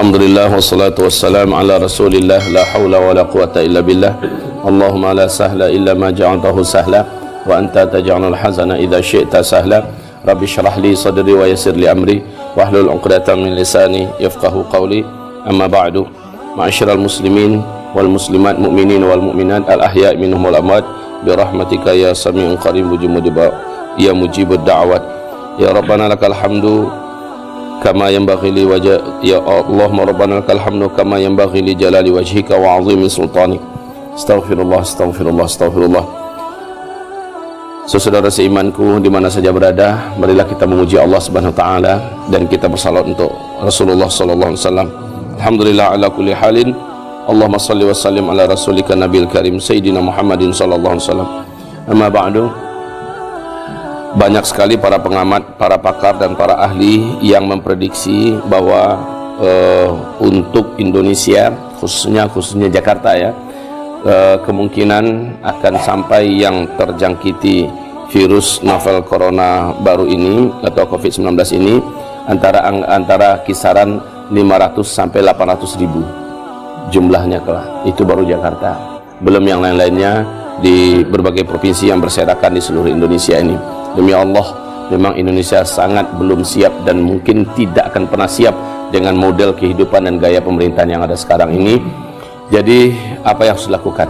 Alhamdulillah wassalatu wassalam ala rasulillah la hawla wa la quwata illa billah. Allahumma la sahla illa ma ja'altahu sahla wa anta taj'alul hazana idza syi'ta sahla. Rabbi shrah li sadri wa yassir li amri wahlul 'uqdatam min lisani yafqahu qawli. Amma ba'du. Ma'asyiral muslimin wal muslimat, mu'minin wal mu'minat, al ahya' minhum wal amwat, bi rahmatika ya sami'un qarib ya mujibud da'wat. Ya rabbana lakal hamdu kama yanbaghi li wajh, ya Allahumma rabbana lakal hamdu kama yanbaghi li jalali wajhika wa 'azimi sultanik. Astaghfirullah, astaghfirullah, astaghfirullah. Saudara seimanku di mana saja berada, marilah kita memuji Allah Subhanahu wa taala dan kita bersalawat untuk Rasulullah sallallahu alaihi wasallam. Alhamdulillah ala kulli halin. Allahumma shalli wa sallim ala rasulika nabil karim sayyidina Muhammadin sallallahu alaihi wasallam. Amma ba'du. Banyak sekali para pengamat, para pakar dan para ahli yang memprediksi bahwa untuk Indonesia, khususnya Jakarta ya, kemungkinan akan sampai yang terjangkiti virus novel corona baru ini atau COVID-19 ini antara kisaran 500 sampai 800 ribu jumlahnya, itu baru Jakarta, belum yang lain-lainnya di berbagai provinsi yang berserakan di seluruh Indonesia ini. Demi Allah, memang Indonesia sangat belum siap dan mungkin tidak akan pernah siap dengan model kehidupan dan gaya pemerintahan yang ada sekarang ini. Jadi apa yang harus dilakukan?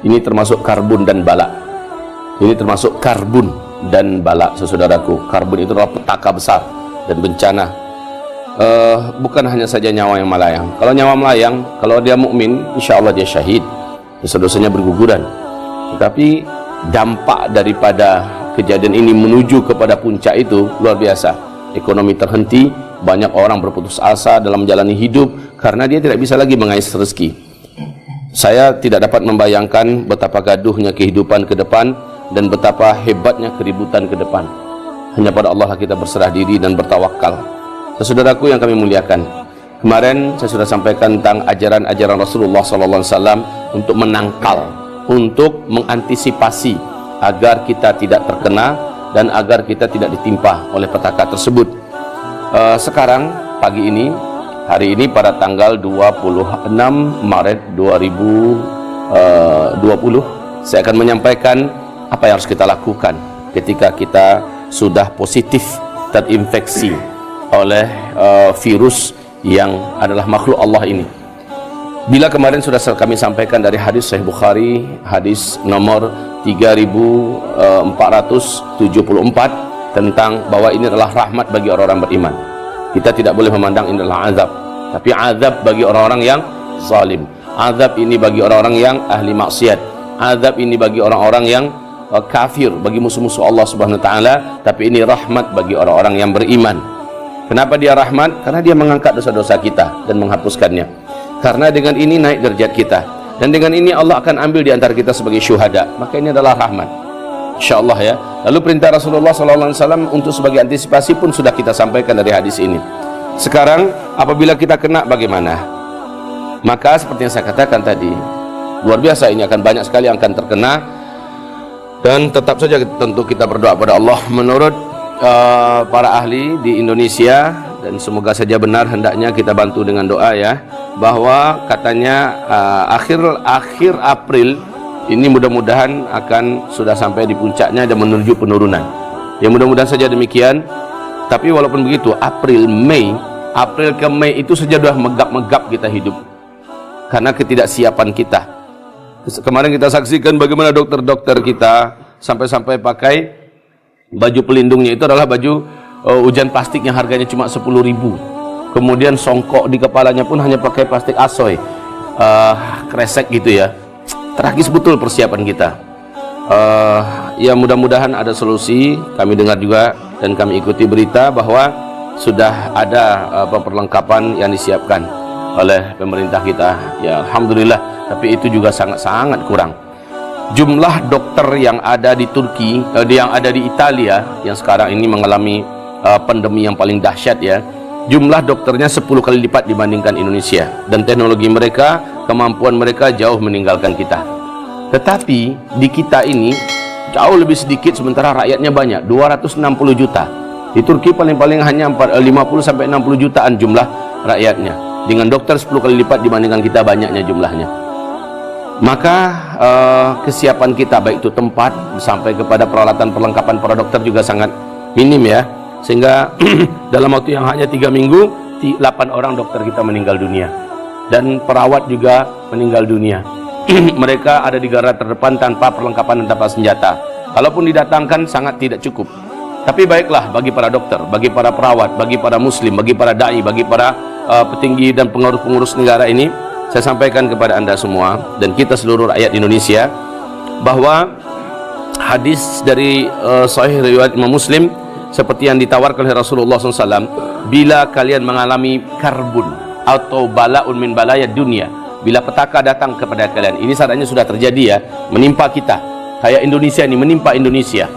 Ini termasuk karbon dan bala. Ini termasuk karbon dan bala, saudaraku. Karbon itu adalah petaka besar dan bencana. Bukan hanya saja nyawa yang melayang. Kalau nyawa melayang, kalau dia mukmin, insya Allah dia syahid, dosa-dosanya berguguran. Tetapi dampak daripada kejadian ini menuju kepada puncak itu luar biasa. Ekonomi terhenti, banyak orang berputus asa dalam menjalani hidup karena dia tidak bisa lagi mengais rezeki. Saya tidak dapat membayangkan betapa gaduhnya kehidupan ke depan dan betapa hebatnya keributan ke depan. Hanya pada Allah kita berserah diri dan bertawakal. Saudaraku yang kami muliakan, kemarin saya sudah sampaikan tentang ajaran-ajaran Rasulullah SAW untuk menangkal, untuk mengantisipasi agar kita tidak terkena dan agar kita tidak ditimpa oleh petaka tersebut. Sekarang pagi ini, hari ini pada tanggal 26 Maret 2020, saya akan menyampaikan apa yang harus kita lakukan ketika kita sudah positif terinfeksi oleh virus yang adalah makhluk Allah ini. Bila kemarin sudah kami sampaikan dari hadis Sahih Bukhari, hadis nomor 3474 tentang bahwa ini adalah rahmat bagi orang-orang beriman. Kita tidak boleh memandang ini adalah azab, tapi azab bagi orang-orang yang zalim. Azab ini bagi orang-orang yang ahli maksiat. Azab ini bagi orang-orang yang kafir, bagi musuh-musuh Allah Subhanahu wa taala, tapi ini rahmat bagi orang-orang yang beriman. Kenapa dia rahmat? Karena dia mengangkat dosa-dosa kita dan menghapuskannya. Karena dengan ini naik derajat kita, dan dengan ini Allah akan ambil di antara kita sebagai syuhada. Maka ini adalah rahmat, insyaallah ya. Lalu perintah Rasulullah SAW untuk sebagai antisipasi pun sudah kita sampaikan dari hadis ini. Sekarang apabila kita kena bagaimana? Maka seperti yang saya katakan tadi, luar biasa, ini akan banyak sekali yang akan terkena. Dan tetap saja tentu kita berdoa pada Allah menurut para ahli di Indonesia, dan semoga saja benar, hendaknya kita bantu dengan doa ya, bahwa katanya akhir April ini mudah-mudahan akan sudah sampai di puncaknya dan menuju penurunan. Ya mudah-mudahan saja demikian. Tapi walaupun begitu, April ke Mei itu saja sudah megap-megap kita hidup karena ketidaksiapan kita. Kemarin kita saksikan bagaimana dokter-dokter kita sampai-sampai pakai baju pelindungnya itu adalah baju hujan plastik yang harganya cuma 10.000. Kemudian songkok di kepalanya pun hanya pakai plastik asoy, kresek gitu ya. Tragis betul persiapan kita. Ya mudah-mudahan ada solusi. Kami dengar juga dan kami ikuti berita bahwa sudah ada perlengkapan yang disiapkan oleh pemerintah kita. Ya alhamdulillah, tapi itu juga sangat-sangat kurang. Jumlah dokter yang ada di Turki, yang ada di Italia yang sekarang ini mengalami pandemi yang paling dahsyat ya, jumlah dokternya 10 kali lipat dibandingkan Indonesia, dan teknologi mereka, kemampuan mereka jauh meninggalkan kita. Tetapi di kita ini jauh lebih sedikit sementara rakyatnya banyak, 260 juta. Di Turki paling-paling hanya 50 sampai 60 jutaan jumlah rakyatnya. dengan dokter 10 kali lipat dibandingkan kita banyaknya jumlahnya. Maka kesiapan kita baik itu tempat sampai kepada peralatan perlengkapan para dokter juga sangat minim ya, sehingga dalam waktu yang hanya 3 minggu 8 orang dokter kita meninggal dunia dan perawat juga meninggal dunia. Mereka ada di garda terdepan tanpa perlengkapan dan tanpa senjata. Kalaupun didatangkan sangat tidak cukup. Tapi baiklah bagi para dokter, bagi para perawat, bagi para muslim, bagi para dai, bagi para petinggi dan pengurus-pengurus negara ini, saya sampaikan kepada anda semua dan kita seluruh rakyat Indonesia bahwa hadis dari Sahih riwayat Imam Muslim seperti yang ditawarkan oleh Rasulullah SAW, bila kalian mengalami karbun atau balaun min balaya dunia, bila petaka datang kepada kalian, ini saatnya sudah terjadi ya, menimpa kita kayak Indonesia ini, menimpa Indonesia,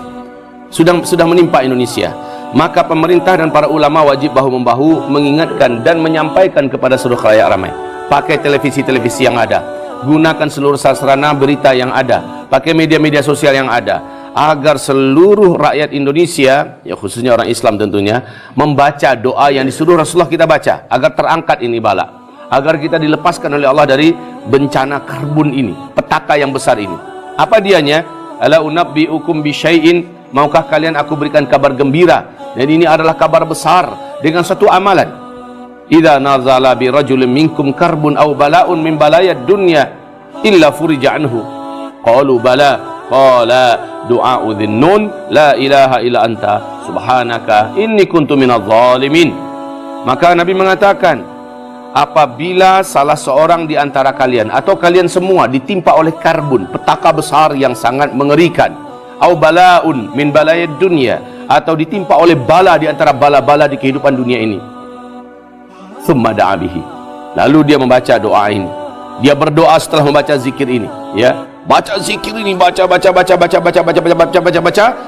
sudah menimpa Indonesia, maka pemerintah dan para ulama wajib bahu-membahu mengingatkan dan menyampaikan kepada seluruh khalayak ramai. Pakai televisi-televisi yang ada, gunakan seluruh sarana berita yang ada, pakai media-media sosial yang ada, agar seluruh rakyat Indonesia, ya khususnya orang Islam tentunya, membaca doa yang disuruh Rasulullah kita baca, agar terangkat ini bala, agar kita dilepaskan oleh Allah dari bencana karbun ini, petaka yang besar ini. Apa dianya? Ala unabbiukum bisyai'in, maukah kalian aku berikan kabar gembira? Dan ini adalah kabar besar dengan satu amalan. Idza nazala bi rajulin minkum karbun aw bala'un min balayad dunya illa furija anhu. Qalu bala, qala du'a'u dhinnun la ilaha illa anta subhanaka inni kuntu minadh dhalimin. Maka Nabi mengatakan, apabila salah seorang di antara kalian atau kalian semua ditimpa oleh karbun, petaka besar yang sangat mengerikan, au balaun min balayad dunya, atau ditimpa oleh bala di antara bala-bala di kehidupan dunia ini, thumma da'a bihi, lalu dia membaca doa ini, dia berdoa setelah membaca zikir ini, ya, baca zikir ini, baca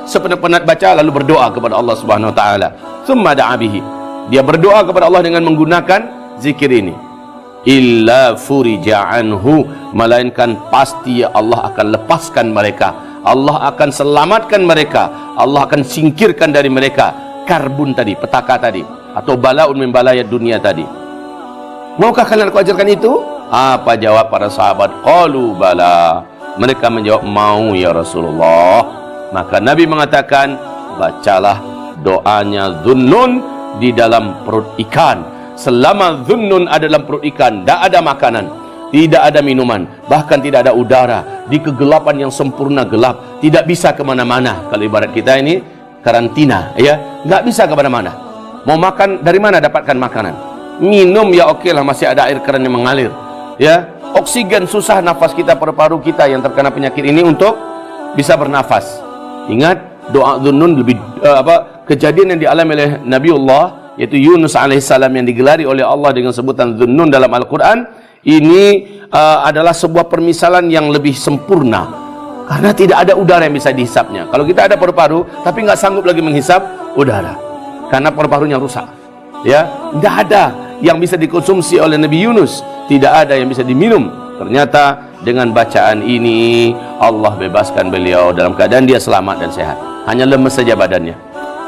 sepenat-penat baca, lalu berdoa kepada Allah Subhanahu wa taala, thumma da'a bihi, dia berdoa kepada Allah dengan menggunakan zikir ini, illa furija anhu, melainkan pasti Allah akan lepaskan mereka, Allah akan selamatkan mereka, Allah akan singkirkan dari mereka karbun tadi, petaka tadi, atau balaun min balayad dunia tadi. Maukah kalian aku ajarkan itu? Apa jawab para sahabat? Qalu bala, mereka menjawab mau ya Rasulullah. Maka Nabi mengatakan, bacalah doanya Dhunnun di dalam perut ikan. Selama Dhunnun ada dalam perut ikan, tidak ada makanan, tidak ada minuman, bahkan tidak ada udara, di kegelapan yang sempurna gelap, tidak bisa kemana-mana. Kalau ibarat kita ini karantina, ya, nggak bisa kemana-mana. Mau makan dari mana dapatkan makanan? Minum ya oke lah, masih ada air keran yang mengalir, ya. Oksigen susah, nafas kita, paru-paru kita yang terkena penyakit ini untuk bisa bernafas. Ingat doa Dhunnun lebih kejadian yang dialami oleh Nabiullah, yaitu Yunus alaihissalam, yang digelari oleh Allah dengan sebutan Dhunnun dalam Al-Quran. Ini adalah sebuah permisalan yang lebih sempurna, karena tidak ada udara yang bisa dihisapnya. Kalau kita ada paru-paru tapi nggak sanggup lagi menghisap udara karena paru-parunya rusak, ya, tidak ada yang bisa dikonsumsi oleh Nabi Yunus, tidak ada yang bisa diminum. Ternyata dengan bacaan ini Allah bebaskan beliau dalam keadaan dia selamat dan sehat, hanya lemes saja badannya.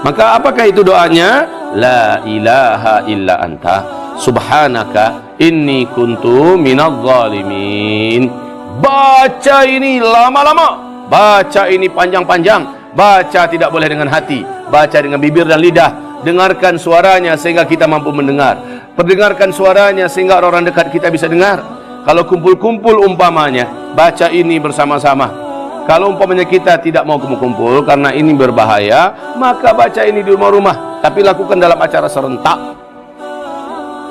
Maka apakah itu doanya? La ilaha illa anta subhanaka inni kuntu minadh dhalimin. Baca ini lama-lama, baca ini panjang-panjang, baca tidak boleh dengan hati, baca dengan bibir dan lidah. Dengarkan suaranya sehingga kita mampu mendengar, perdengarkan suaranya sehingga orang-orang dekat kita bisa dengar. Kalau kumpul-kumpul umpamanya, baca ini bersama-sama. Kalau umpamanya kita tidak mau kumpul karena ini berbahaya, maka baca ini di rumah-rumah, tapi lakukan dalam acara serentak.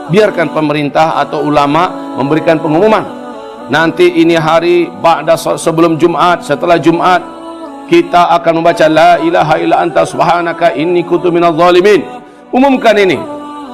Biarkan pemerintah atau ulama memberikan pengumuman. Nanti ini hari sebelum Jumat, setelah Jumat, kita akan membaca la ilaha illa anta subhanaka inni kuntu minadh dhalimin. Umumkan ini.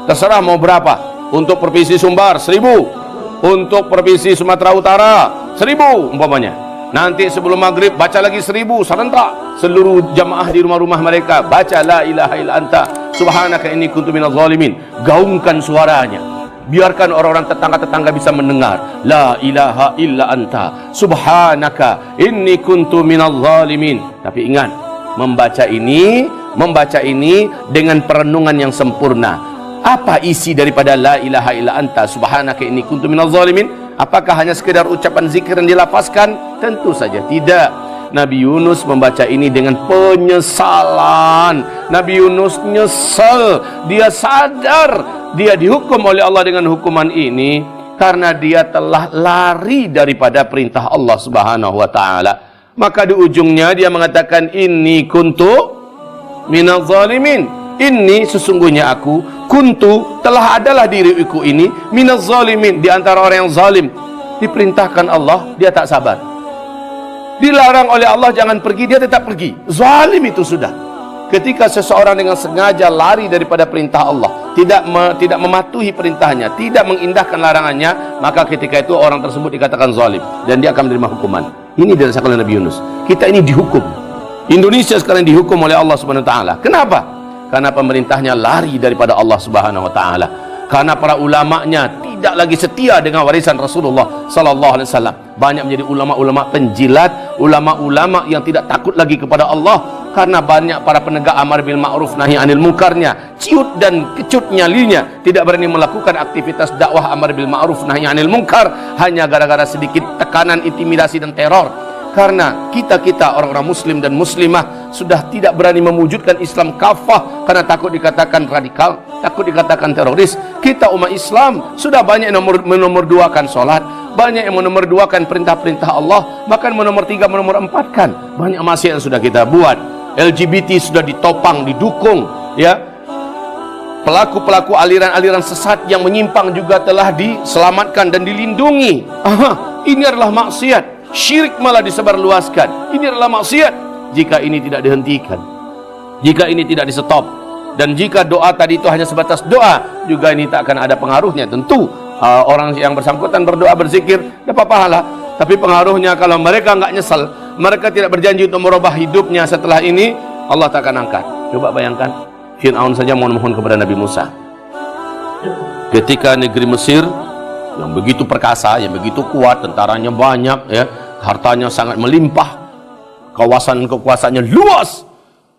Terserah mau berapa. Untuk Provinsi Sumbar 1000, untuk Provinsi Sumatera Utara 1000 umpamanya. Nanti sebelum maghrib baca lagi 1000 serentak. Seluruh jamaah di rumah-rumah mereka baca la ilaha illa anta subhanaka inni kuntu minadh dhalimin. Gaungkan suaranya, biarkan orang-orang tetangga-tetangga bisa mendengar la ilaha illa anta subhanaka inni kuntu minadh dhalimin. Tapi ingat, membaca ini dengan perenungan yang sempurna. Apa isi daripada la ilaha illa anta subhanaka inni kuntu minadh zalimin? Apakah hanya sekedar ucapan zikir yang dilafazkan? Tentu saja tidak. Nabi Yunus membaca ini dengan penyesalan. Nabi Yunus nyesal, dia sadar dia dihukum oleh Allah dengan hukuman ini karena dia telah lari daripada perintah Allah Subhanahu wa taala. Maka di ujungnya dia mengatakan inni kuntu minadh zalimin. Ini sesungguhnya aku kuntu telah adalah diriku ini minadh zalimin, di antara orang yang zalim. Diperintahkan Allah, dia tak sabar. Dilarang oleh Allah jangan pergi, dia tetap pergi. Zalim itu sudah. Ketika seseorang dengan sengaja lari daripada perintah Allah, tidak mematuhi perintahnya, tidak mengindahkan larangannya, maka ketika itu orang tersebut dikatakan zalim dan dia akan menerima hukuman. Ini dirasakan oleh Nabi Yunus. Kita ini dihukum. Indonesia sekarang dihukum oleh Allah Subhanahu wa taala. Kenapa? Karena pemerintahnya lari daripada Allah Subhanahu wa taala. Karena para ulamanya tidak lagi setia dengan warisan Rasulullah sallallahu alaihi wasallam. Banyak menjadi ulama-ulama penjilat, ulama-ulama yang tidak takut lagi kepada Allah, karena banyak para penegak amar bil ma'ruf nahi anil munkarnya ciut dan kecut nyalinya, tidak berani melakukan aktivitas dakwah amar bil ma'ruf nahi anil munkar hanya gara-gara sedikit tekanan, intimidasi dan teror. Karena kita orang-orang muslim dan muslimah sudah tidak berani mewujudkan Islam kafah karena takut dikatakan radikal, takut dikatakan teroris. Kita umat Islam sudah banyak yang menomorduakan solat, banyak yang menomorduakan perintah-perintah Allah, bahkan menomor 3, menomor 4 kan. Banyak maksiat yang sudah kita buat. LGBT sudah ditopang, didukung, ya. Pelaku-pelaku aliran-aliran sesat yang menyimpang juga telah diselamatkan dan dilindungi. Ini adalah maksiat. Syirik malah disebarluaskan. Ini adalah maksiat. Jika ini tidak dihentikan, jika ini tidak di stop, dan jika doa tadi itu hanya sebatas doa, juga ini tak akan ada pengaruhnya. Tentu orang yang bersangkutan berdoa, berzikir dapat pahala, tapi pengaruhnya kalau mereka enggak nyesal, mereka tidak berjanji untuk merubah hidupnya setelah ini, Allah tak akan angkat. Coba bayangkan, Fir'aun saja mohon kepada Nabi Musa. Ketika negeri Mesir yang begitu perkasa, yang begitu kuat, tentaranya banyak, ya, hartanya sangat melimpah, kawasan kekuasaannya luas,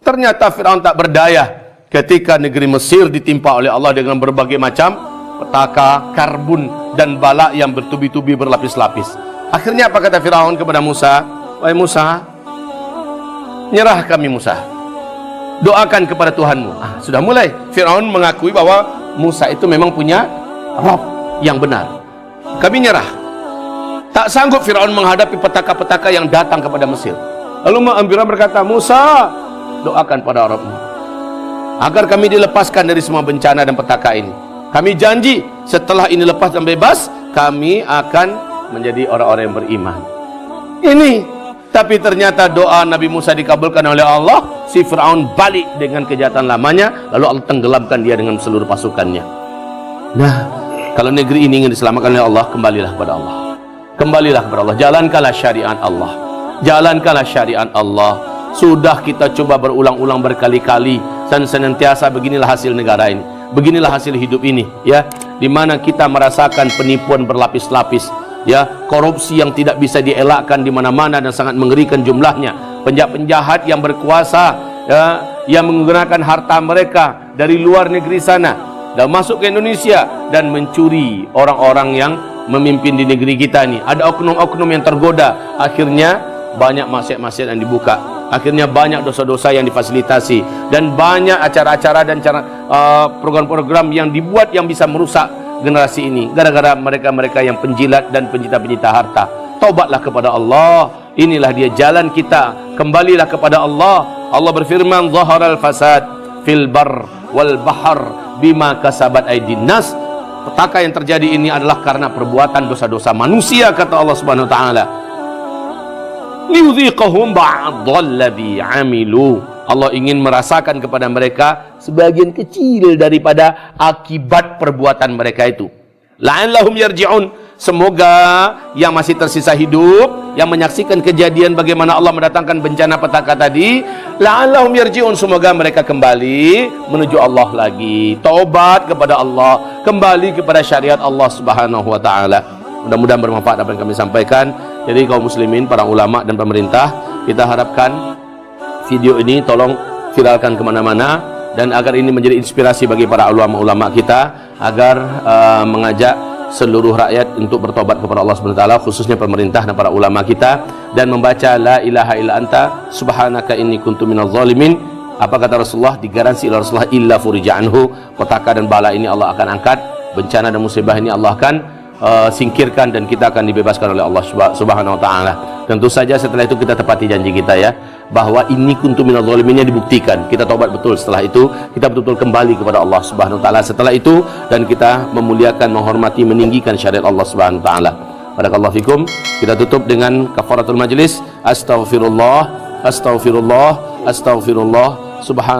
ternyata Fir'aun tak berdaya ketika negeri Mesir ditimpa oleh Allah dengan berbagai macam petaka, karbun dan bala yang bertubi-tubi, berlapis-lapis. Akhirnya apa kata Fir'aun kepada Musa? Wahai Musa, nyerah kami Musa, doakan kepada Tuhanmu. Sudah mulai Fir'aun mengakui bahwa Musa itu memang punya Rabb yang benar. Kami nyerah. Tak sanggup Fir'aun menghadapi petaka-petaka yang datang kepada Mesir. Lalu Fir'aun berkata, Musa, doakan pada Rabb-Mu agar kami dilepaskan dari semua bencana dan petaka ini. Kami janji setelah ini lepas dan bebas, kami akan menjadi orang-orang yang beriman. Ini, tapi ternyata doa Nabi Musa dikabulkan oleh Allah. Si Fir'aun balik dengan kejahatan lamanya, lalu Allah tenggelamkan dia dengan seluruh pasukannya. Nah, kalau negeri ini ingin diselamatkan oleh Allah, kembalilah kepada Allah. Kembalilah kepada Allah. Jalankanlah syariat Allah. Jalankanlah syariat Allah. Sudah kita coba berulang-ulang berkali-kali dan senantiasa beginilah hasil negara ini. Beginilah hasil hidup ini, ya. Di mana kita merasakan penipuan berlapis-lapis, ya, korupsi yang tidak bisa dielakkan di mana-mana dan sangat mengerikan jumlahnya. Penjahat-penjahat yang berkuasa, ya, yang menggunakan harta mereka dari luar negeri sana dan masuk ke Indonesia dan mencuri orang-orang yang memimpin di negeri kita ini. Ada oknum-oknum yang tergoda, akhirnya banyak maksiat-maksiat yang dibuka, akhirnya banyak dosa-dosa yang difasilitasi, dan banyak acara-acara dan program-program yang dibuat yang bisa merusak generasi ini gara-gara mereka-mereka yang penjilat dan pencipta-pencipta harta. Taubatlah kepada Allah. Inilah dia jalan kita. Kembalilah kepada Allah. Allah berfirman, "Zaharal fasad fil bar wal bahr bima kasabat aydin nas." Petaka yang terjadi ini adalah karena perbuatan dosa-dosa manusia, kata Allah Subhanahu wa taala. Liudhiqahum ba'dalladzi 'amilu. Allah ingin merasakan kepada mereka sebagian kecil daripada akibat perbuatan mereka itu. La'allahum yarji'un. Semoga yang masih tersisa hidup, yang menyaksikan kejadian bagaimana Allah mendatangkan bencana petaka tadi, la'allahum yarji'un, semoga mereka kembali menuju Allah lagi, taubat kepada Allah, kembali kepada syariat Allah Subhanahu wa taala. Mudah-mudahan bermanfaat apa yang kami sampaikan. Jadi kaum muslimin, para ulama dan pemerintah, kita harapkan video ini tolong viralkan kemana-mana, dan agar ini menjadi inspirasi bagi para ulama-ulama kita agar mengajak seluruh rakyat untuk bertobat kepada Allah Subhanahu wa taala, khususnya pemerintah dan para ulama kita, dan membaca la ilaha illa anta subhanaka inni kuntu minadz zalimin. Apa kata Rasulullah? Digaransi oleh Rasulullah, illa furija anhu, petaka dan bala ini Allah akan angkat, bencana dan musibah ini Allah akan singkirkan, dan kita akan dibebaskan oleh Allah Subhanahu wa taala. Tentu saja setelah itu kita tepati janji kita ya, bahwa ini kuntu minadz zaliminnya dibuktikan. Kita taubat betul, setelah itu kita betul-betul kembali kepada Allah Subhanahu wa taala setelah itu, dan kita memuliakan, menghormati, meninggikan syariat Allah Subhanahu wa taala. Barakallahu fikum. Kita tutup dengan kafaratul majlis. Astaghfirullah, astaghfirullah, astaghfirullah. Subhanallah.